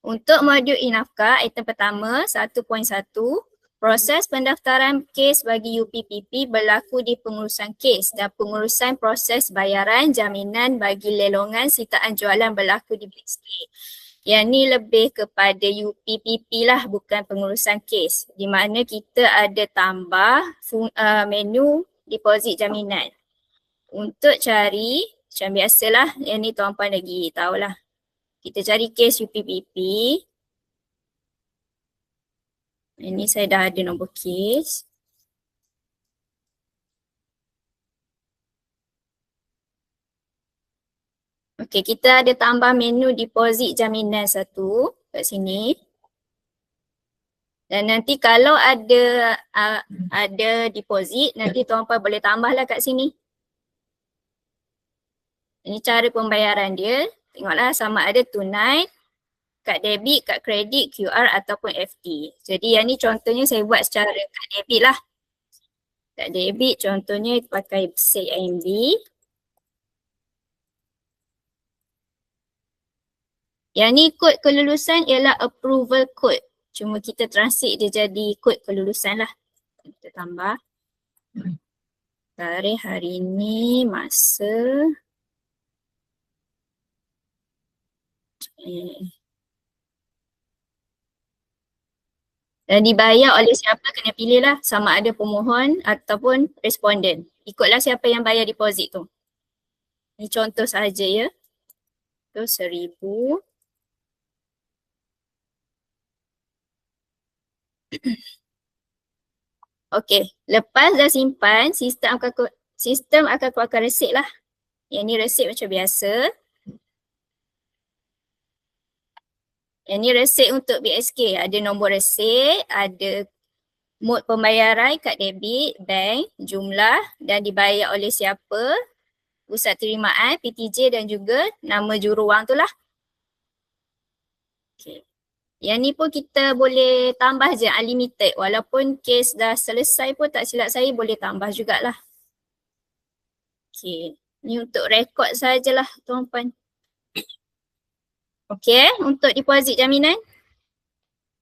Untuk modul e-nafkah, item pertama 1.1, proses pendaftaran kes bagi UPPP berlaku di pengurusan kes dan pengurusan proses bayaran jaminan bagi lelongan sitaan jualan berlaku di BSK. Yang ni lebih kepada UPPP lah, bukan pengurusan kes. Di mana kita ada tambah menu deposit jaminan. Untuk cari, macam biasalah, yang ni tuan-puan lagi tahulah. Kita cari kes UPPP. Ini saya dah ada nombor kes. Okey, kita ada tambah menu deposit jaminan satu kat sini. Dan nanti kalau ada deposit, nanti tuan-puan boleh tambahlah kat sini. Ini cara pembayaran dia. Tengoklah sama ada tunai, kad debit, kad kredit, QR ataupun FT. Jadi yang ni contohnya saya buat secara kad debit lah. Kad debit contohnya pakai CIMB. Yang ni kod kelulusan ialah approval code. Cuma kita transit dia jadi kod kelulusan lah. Kita tambah. Tarikh hari ni, masa. Dan dibayar oleh siapa kena pilih lah. Sama ada pemohon ataupun responden. Ikutlah siapa yang bayar deposit tu. Ini contoh sahaja ya. Tu 1,000. Okey, lepas dah simpan, sistem akan keluarkan resit lah. Yang ni resit macam biasa. Yang ni resit untuk BSK. Ada nombor resit, ada mod pembayaran, kad debit, bank, jumlah dan dibayar oleh siapa, pusat terimaan, PTJ dan juga nama juruwang tu lah. Okay. Yang ni pun kita boleh tambah je unlimited. Walaupun kes dah selesai pun tak silap saya boleh tambah jugalah. Okay. Ni untuk rekod sajalah tuan-puan. Okay, untuk deposit jaminan.